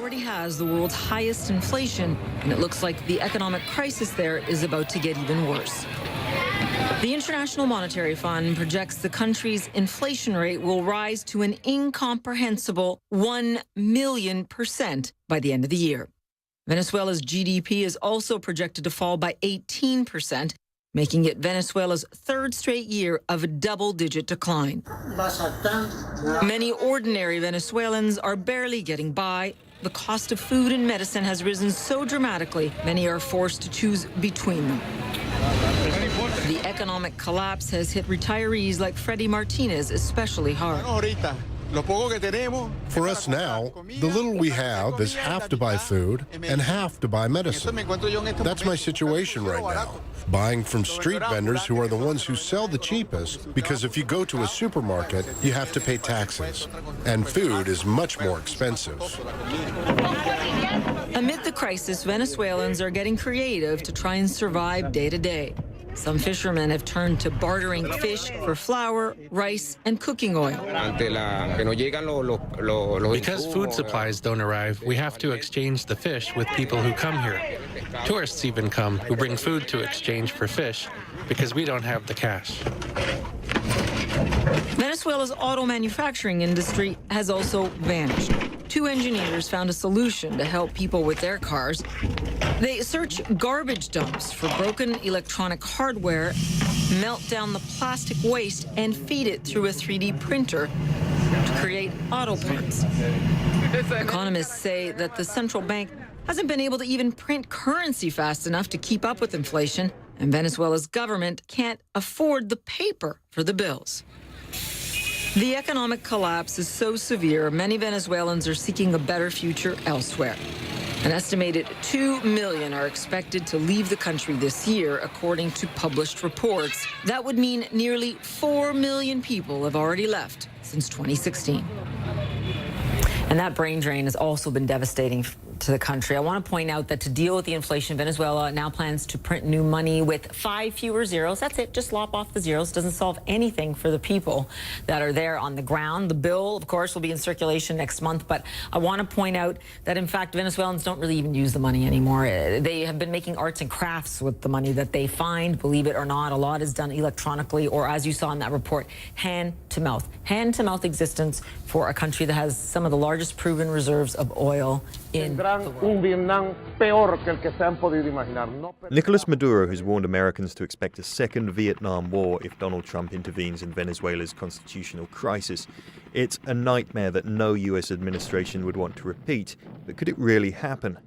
already has the world's highest inflation, and it looks like the economic crisis there is about to get even worse. The International Monetary Fund projects the country's inflation rate will rise to an incomprehensible 1,000,000% by the end of the year. Venezuela's GDP is also projected to fall by 18%, making it Venezuela's third straight year of a double-digit decline. Many ordinary Venezuelans are barely getting by. The cost of food and medicine has risen so dramatically, many are forced to choose between them. The economic collapse has hit retirees like Freddy Martinez especially hard. For us now, the little we have is half to buy food and half to buy medicine. That's my situation right now. Buying from street vendors who are the ones who sell the cheapest, because if you go to a supermarket, you have to pay taxes. And food is much more expensive. Amid the crisis, Venezuelans are getting creative to try and survive day to day. Some fishermen have turned to bartering fish for flour, rice, and cooking oil. Because food supplies don't arrive, we have to exchange the fish with people who come here. Tourists even come who bring food to exchange for fish because we don't have the cash. Venezuela's auto manufacturing industry has also vanished. 2 engineers found a solution to help people with their cars. They search garbage dumps for broken electronic hardware, melt down the plastic waste, and feed it through a 3D printer to create auto parts. Economists say that the central bank hasn't been able to even print currency fast enough to keep up with inflation, and Venezuela's government can't afford the paper for the bills. The economic collapse is so severe, many Venezuelans are seeking a better future elsewhere. An estimated 2 million are expected to leave the country this year, according to published reports. That would mean nearly 4 million people have already left since 2016. And that brain drain has also been devastating to the country. I want to point out that to deal with the inflation, Venezuela now plans to print new money with 5 fewer zeros. That's it. Just lop off the zeros. Doesn't solve anything for the people that are there on the ground. The bill, of course, will be in circulation next month. But I want to point out that, in fact, Venezuelans don't really even use the money anymore. They have been making arts and crafts with the money that they find. Believe it or not, a lot is done electronically or, as you saw in that report, hand-to-mouth. Hand-to-mouth existence for a country that has some of the largest proven reserves of oil in the world. Nicolas Maduro has warned Americans to expect a second Vietnam War if Donald Trump intervenes in Venezuela's constitutional crisis. It's a nightmare that no US administration would want to repeat, but could it really happen?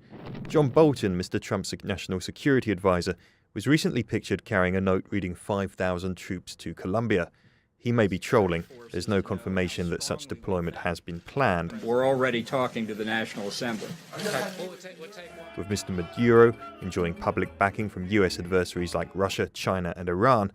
John Bolton, Mr. Trump's national security advisor, was recently pictured carrying a note reading 5,000 troops to Colombia. He may be trolling. There's no confirmation that such deployment has been planned. We're already talking to the National Assembly. With Mr. Maduro enjoying public backing from US adversaries like Russia, China and Iran,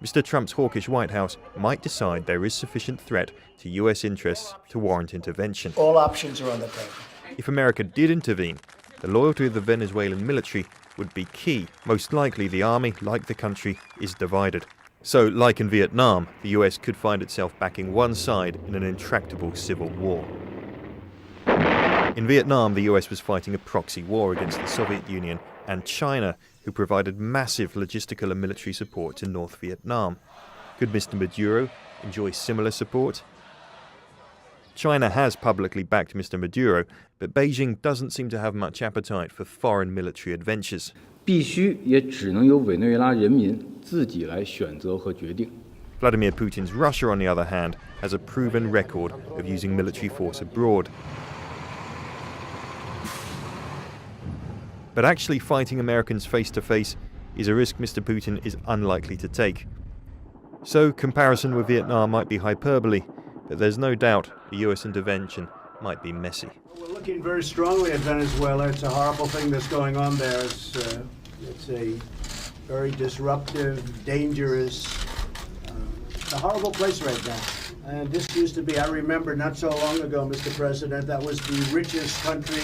Mr. Trump's hawkish White House might decide there is sufficient threat to US interests to warrant intervention. All options are on the table. If America did intervene, the loyalty of the Venezuelan military would be key. Most likely the army, like the country, is divided. So, like in Vietnam, the US could find itself backing one side in an intractable civil war. In Vietnam, the US was fighting a proxy war against the Soviet Union and China, who provided massive logistical and military support to North Vietnam. Could Mr. Maduro enjoy similar support? China has publicly backed Mr. Maduro, but Beijing doesn't seem to have much appetite for foreign military adventures. Vladimir Putin's Russia, on the other hand, has a proven record of using military force abroad. But actually fighting Americans face-to-face is a risk Mr. Putin is unlikely to take. So comparison with Vietnam might be hyperbole, but there's no doubt the US intervention might be messy. We're looking very strongly at Venezuela. It's a horrible thing that's going on there. It's a very disruptive, dangerous, a horrible place right now. And this used to be, I remember not so long ago, Mr. President, that was the richest country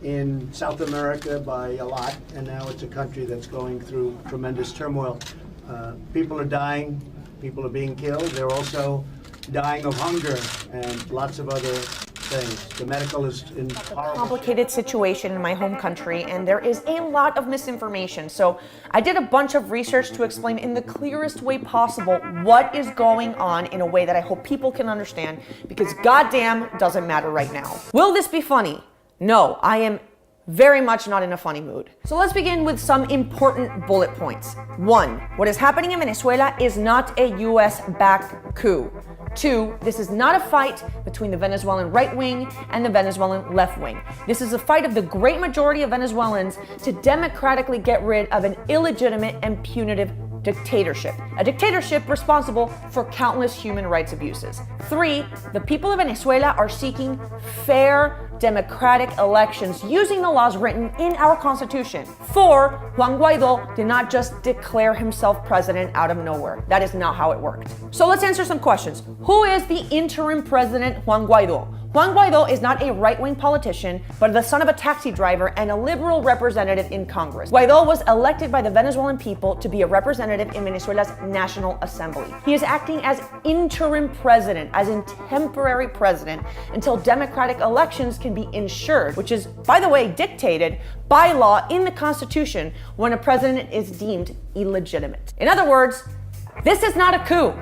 in South America by a lot, and now it's a country that's going through tremendous turmoil. People are dying, people are being killed. They're also dying of hunger and lots of other things. The medical is in horrible Complicated situation in my home country, and there is a lot of misinformation. So I did a bunch of research to explain in the clearest way possible what is going on in a way that I hope people can understand, because goddamn doesn't matter right now. Will this be funny? No, I am very much not in a funny mood. So let's begin with some important bullet points. 1. What is happening in Venezuela is not a US-backed coup. 2. This is not a fight between the Venezuelan right wing and the Venezuelan left wing. This is a fight of the great majority of Venezuelans to democratically get rid of an illegitimate and punitive dictatorship. A dictatorship responsible for countless human rights abuses. 3. The people of Venezuela are seeking fair, democratic elections using the laws written in our constitution. 4. Juan Guaido did not just declare himself president out of nowhere. That is not how it worked. So let's answer some questions. Who is the interim president Juan Guaido? Juan Guaido is not a right-wing politician, but the son of a taxi driver and a liberal representative in Congress. Guaido was elected by the Venezuelan people to be a representative in Venezuela's National Assembly. He is acting as interim president, as in temporary president, until democratic elections can be ensured, which is, by the way, dictated by law in the Constitution when a president is deemed illegitimate. In other words, this is not a coup.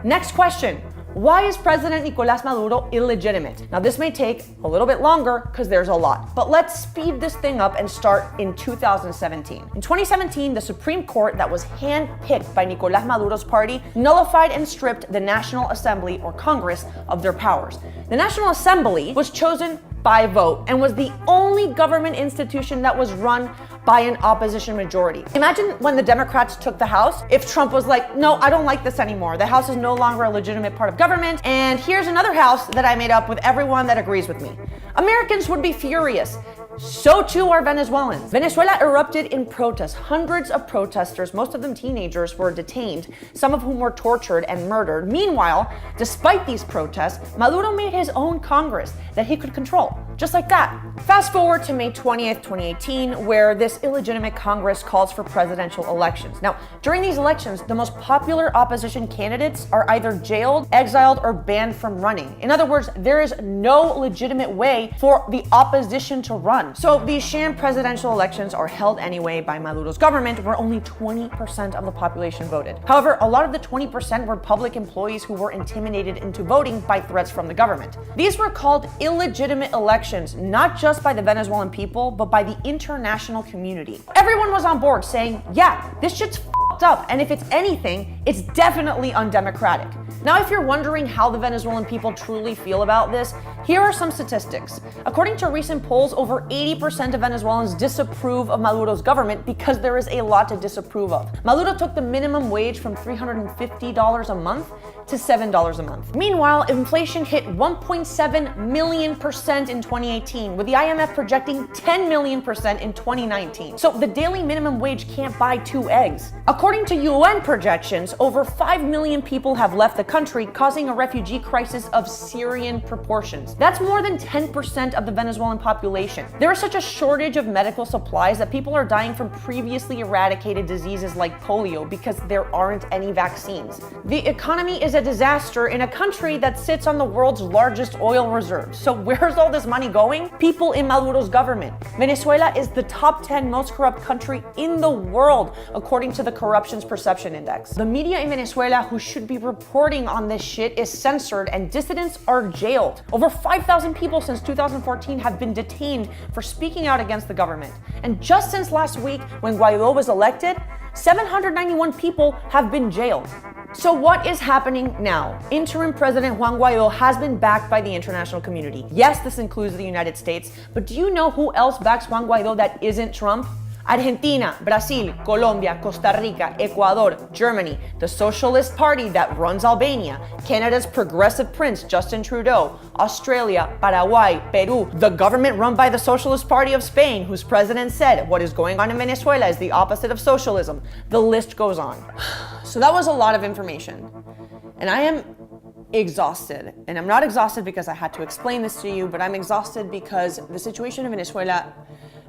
Next question. Why is President Nicolás Maduro illegitimate? Now, this may take a little bit longer because there's a lot, but let's speed this thing up and start in 2017. In 2017, the Supreme Court that was handpicked by Nicolás Maduro's party nullified and stripped the National Assembly, or Congress, of their powers. The National Assembly was chosen by vote and was the only government institution that was run by an opposition majority. Imagine when the Democrats took the House, if Trump was like, no, I don't like this anymore. The House is no longer a legitimate part of government, and here's another House that I made up with everyone that agrees with me. Americans would be furious. So too are Venezuelans. Venezuela erupted in protests. Hundreds of protesters, most of them teenagers, were detained, some of whom were tortured and murdered. Meanwhile, despite these protests, Maduro made his own Congress that he could control, just like that. Fast forward to May 20th, 2018, where this illegitimate Congress calls for presidential elections. Now, during these elections, the most popular opposition candidates are either jailed, exiled, or banned from running. In other words, there is no legitimate way for the opposition to run. So these sham presidential elections are held anyway by Maduro's government, where only 20% of the population voted. However, a lot of the 20% were public employees who were intimidated into voting by threats from the government. These were called illegitimate elections, not just by the Venezuelan people, but by the international community. Everyone was on board saying, yeah, this shit's f***ed up, and if it's anything, it's definitely undemocratic. Now, if you're wondering how the Venezuelan people truly feel about this, here are some statistics. According to recent polls, over 80% of Venezuelans disapprove of Maduro's government because there is a lot to disapprove of. Maduro took the minimum wage from $350 a month to $7 a month. Meanwhile, inflation hit 1.7 million% in 2018, with the IMF projecting 10 million% in 2019. So the daily minimum wage can't buy 2 eggs. According to UN projections, over 5 million people have left the country, causing a refugee crisis of Syrian proportions. That's more than 10% of the Venezuelan population. There is such a shortage of medical supplies that people are dying from previously eradicated diseases like polio because there aren't any vaccines. The economy is a disaster in a country that sits on the world's largest oil reserves. So where's all this money going? People in Maduro's government. Venezuela is the top 10 most corrupt country in the world, according to the Corruption's Perception Index. The media in Venezuela who should be reporting on this shit is censored, and dissidents are jailed. Over 5,000 people since 2014 have been detained for speaking out against the government. And just since last week, when Guaido was elected, 791 people have been jailed. So what is happening now? Interim President Juan Guaido has been backed by the international community. Yes, this includes the United States, but do you know who else backs Juan Guaido that isn't Trump? Argentina, Brazil, Colombia, Costa Rica, Ecuador, Germany, the Socialist Party that runs Albania, Canada's progressive prince Justin Trudeau, Australia, Paraguay, Peru, the government run by the Socialist Party of Spain, whose president said what is going on in Venezuela is the opposite of socialism. The list goes on. So that was a lot of information. And I am exhausted. And I'm not exhausted because I had to explain this to you, but I'm exhausted because the situation in Venezuela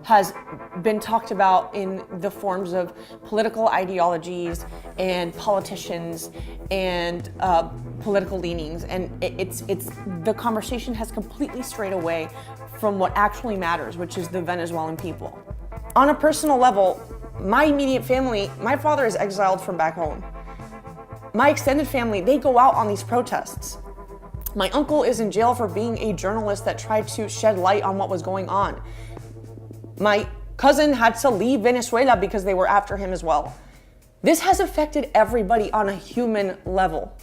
has been talked about in the forms of political ideologies and politicians and political leanings, and it's the conversation has completely strayed away from what actually matters, which is the Venezuelan people. On a personal level, my immediate family, my father is exiled from back home. My extended family, they go out on these protests. My uncle is in jail for being a journalist that tried to shed light on what was going on. My cousin had to leave Venezuela because they were after him as well. This has affected everybody on a human level.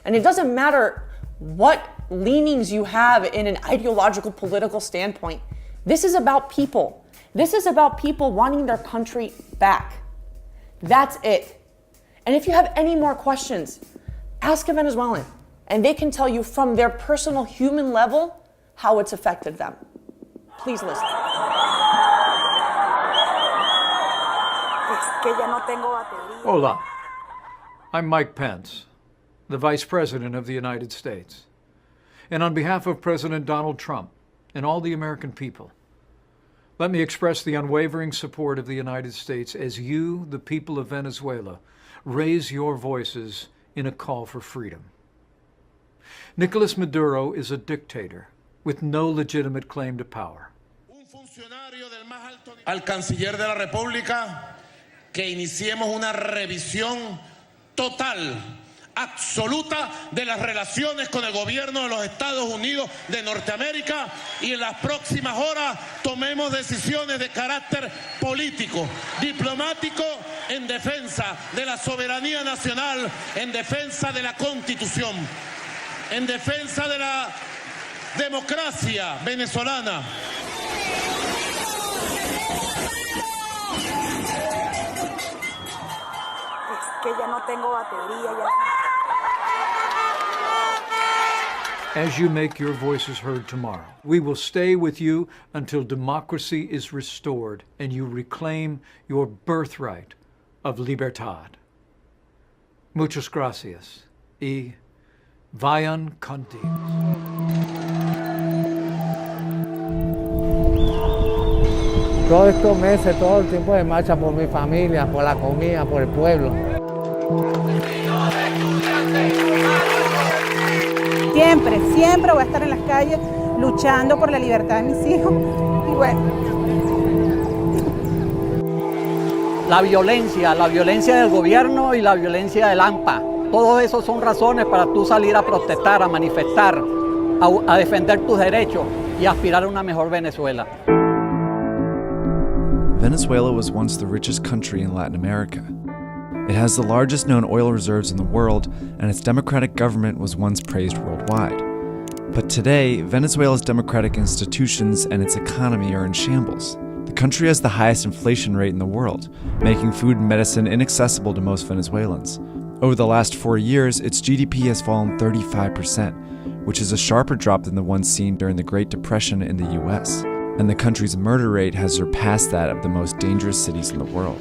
And it doesn't matter what leanings you have in an ideological political standpoint. This is about people. This is about people wanting their country back. That's it. And if you have any more questions, ask a Venezuelan, and they can tell you from their personal human level how it's affected them. Please listen. Hola, I'm Mike Pence, the Vice President of the United States. And on behalf of President Donald Trump and all the American people, let me express the unwavering support of the United States as you, the people of Venezuela, raise your voices in a call for freedom. Nicolas Maduro is a dictator with no legitimate claim to power. Al canciller de la República que iniciemos una revisión total, absoluta de las relaciones con el gobierno de los Estados Unidos de Norteamérica y en las próximas horas tomemos decisiones de carácter político, diplomático, en defensa de la soberanía nacional, en defensa de la Constitución, en defensa de la democracia venezolana. As you make your voices heard tomorrow, we will stay with you until democracy is restored and you reclaim your birthright of libertad. Muchas gracias y vayan contigo. Todos estos meses, todo el tiempo de marcha por mi familia, por la comida, por el pueblo. Siempre voy a estar en las calles luchando por la libertad de mis hijos. Y bueno. La violencia del gobierno y la violencia del AMPA. Todo eso son razones para tú salir a protestar, a manifestar, a defender tus derechos y aspirar a una mejor Venezuela. Venezuela was once the richest country in Latin America. It has the largest known oil reserves in the world, and its democratic government was once praised worldwide. But today, Venezuela's democratic institutions and its economy are in shambles. The country has the highest inflation rate in the world, making food and medicine inaccessible to most Venezuelans. Over the last 4 years, its GDP has fallen 35%, which is a sharper drop than the one seen during the Great Depression in the US. And the country's murder rate has surpassed that of the most dangerous cities in the world.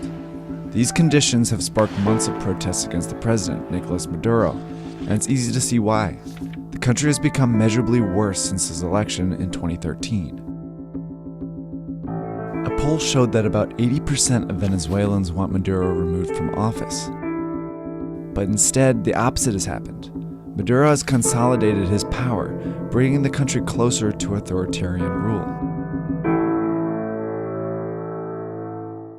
These conditions have sparked months of protests against the president, Nicolas Maduro, and it's easy to see why. The country has become measurably worse since his election in 2013. A poll showed that about 80% of Venezuelans want Maduro removed from office. But instead, the opposite has happened. Maduro has consolidated his power, bringing the country closer to authoritarian rule.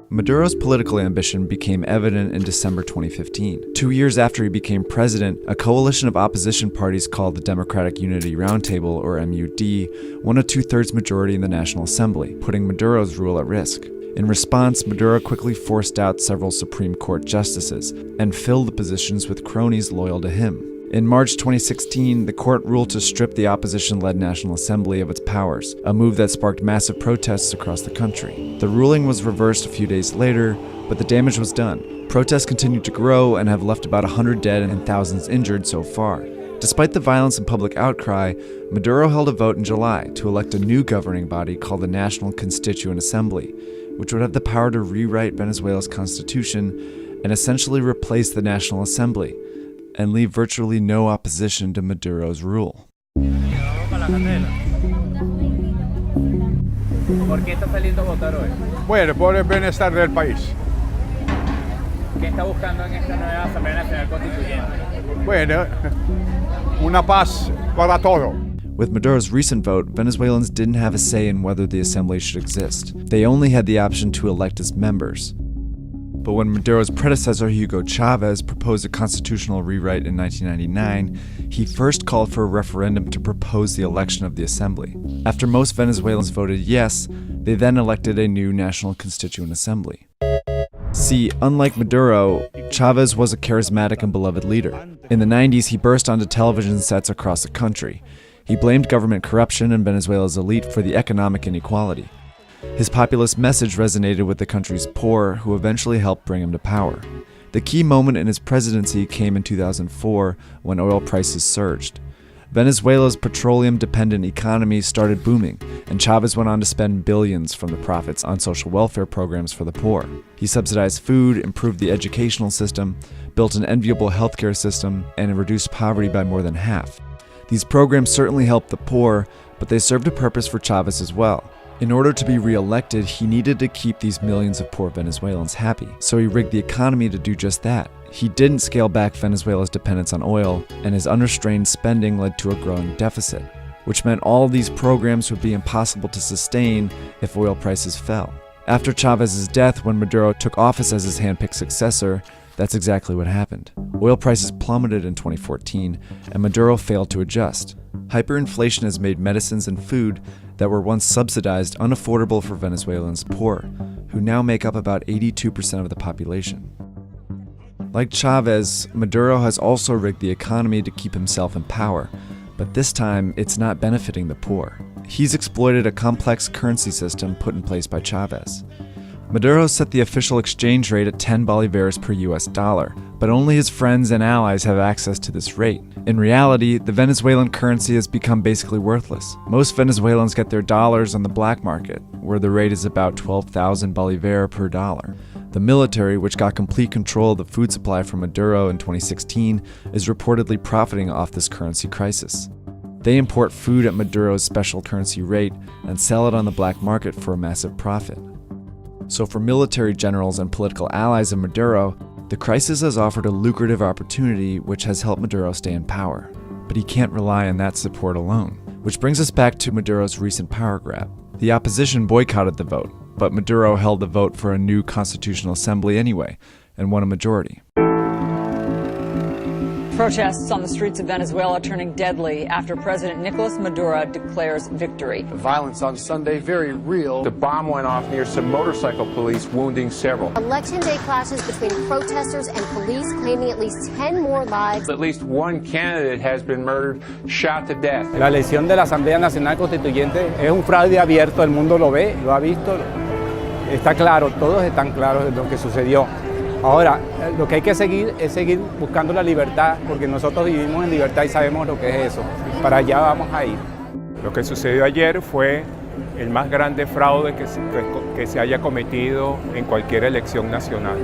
Maduro's political ambition became evident in December 2015. 2 years after he became president, a coalition of opposition parties called the Democratic Unity Roundtable, or MUD, won a 2/3 majority in the National Assembly, putting Maduro's rule at risk. In response, Maduro quickly forced out several Supreme Court justices and filled the positions with cronies loyal to him. In March 2016, the court ruled to strip the opposition-led National Assembly of its powers, a move that sparked massive protests across the country. The ruling was reversed a few days later, but the damage was done. Protests continued to grow and have left about 100 dead and thousands injured so far. Despite the violence and public outcry, Maduro held a vote in July to elect a new governing body called the National Constituent Assembly, which would have the power to rewrite Venezuela's constitution and essentially replace the National Assembly, and leave virtually no opposition to Maduro's rule. ¿Por qué está saliendo a votar hoy? Bueno, por el bienestar del país. ¿Qué está buscando en esta nueva Asamblea Nacional Constituyente? Bueno, una paz para todo. With Maduro's recent vote, Venezuelans didn't have a say in whether the assembly should exist. They only had the option to elect its members. But when Maduro's predecessor, Hugo Chavez, proposed a constitutional rewrite in 1999, he first called for a referendum to propose the election of the assembly. After most Venezuelans voted yes, they then elected a new National Constituent Assembly. See, unlike Maduro, Chavez was a charismatic and beloved leader. In the 90s, he burst onto television sets across the country. He blamed government corruption and Venezuela's elite for the economic inequality. His populist message resonated with the country's poor, who eventually helped bring him to power. The key moment in his presidency came in 2004 when oil prices surged. Venezuela's petroleum-dependent economy started booming, and Chavez went on to spend billions from the profits on social welfare programs for the poor. He subsidized food, improved the educational system, built an enviable healthcare system, and reduced poverty by more than half. These programs certainly helped the poor, but they served a purpose for Chavez as well. In order to be re-elected, he needed to keep these millions of poor Venezuelans happy, so he rigged the economy to do just that. He didn't scale back Venezuela's dependence on oil, and his unrestrained spending led to a growing deficit, which meant all these programs would be impossible to sustain if oil prices fell. After Chavez's death, when Maduro took office as his handpicked successor, that's exactly what happened. Oil prices plummeted in 2014, and Maduro failed to adjust. Hyperinflation has made medicines and food that were once subsidized unaffordable for Venezuelans poor, who now make up about 82% of the population. Like Chavez, Maduro has also rigged the economy to keep himself in power, but this time it's not benefiting the poor. He's exploited a complex currency system put in place by Chavez. Maduro set the official exchange rate at 10 bolívares per US dollar, but only his friends and allies have access to this rate. In reality, the Venezuelan currency has become basically worthless. Most Venezuelans get their dollars on the black market, where the rate is about 12,000 bolívares per dollar. The military, which got complete control of the food supply from Maduro in 2016, is reportedly profiting off this currency crisis. They import food at Maduro's special currency rate and sell it on the black market for a massive profit. So for military generals and political allies of Maduro, the crisis has offered a lucrative opportunity which has helped Maduro stay in power. But he can't rely on that support alone. Which brings us back to Maduro's recent power grab. The opposition boycotted the vote, but Maduro held the vote for a new constitutional assembly anyway, and won a majority. Protests on the streets of Venezuela turning deadly after President Nicolas Maduro declares victory. The violence on Sunday, very real. The bomb went off near some motorcycle police, wounding several. Election day clashes between protesters and police claiming at least 10 more lives. At least one candidate has been murdered, shot to death. La elección de la Asamblea Nacional Constituyente es un fraude abierto, el mundo lo ve, lo ha visto, está claro, todos están claros de lo que sucedió. Ahora, lo que hay que seguir es seguir buscando la libertad, porque nosotros vivimos en libertad y sabemos lo que es eso. Para allá vamos a ir. Lo que sucedió ayer fue el más grande fraude que se haya cometido en cualquier elección nacional.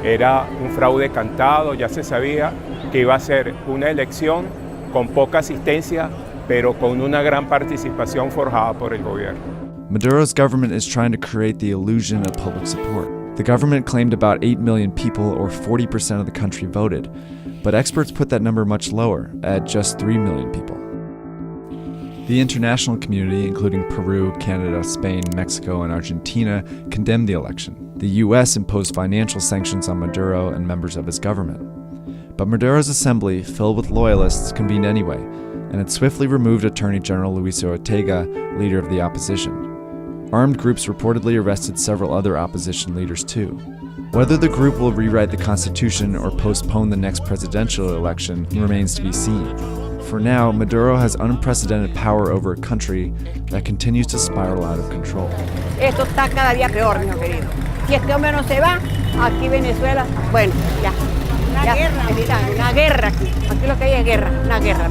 Era un fraude cantado, ya se sabía que iba a ser una elección con poca asistencia, pero con una gran participación forjada por el gobierno. Maduro's government is trying to create the illusion of public support. The government claimed about 8 million people, or 40% of the country, voted, but experts put that number much lower, at just 3 million people. The international community, including Peru, Canada, Spain, Mexico, and Argentina, condemned the election. The US imposed financial sanctions on Maduro and members of his government. But Maduro's assembly, filled with loyalists, convened anyway, and it swiftly removed Attorney General Luis Ortega, leader of the opposition. Armed groups reportedly arrested several other opposition leaders too. Whether the group will rewrite the constitution or postpone the next presidential election remains to be seen. For now, Maduro has unprecedented power over a country that continues to spiral out of control. Esto está cada día peor, mi querido. Si este hombre no se va, aquí Venezuela, bueno, ya. Una guerra aquí. Aquí lo que hay es guerra, una guerra.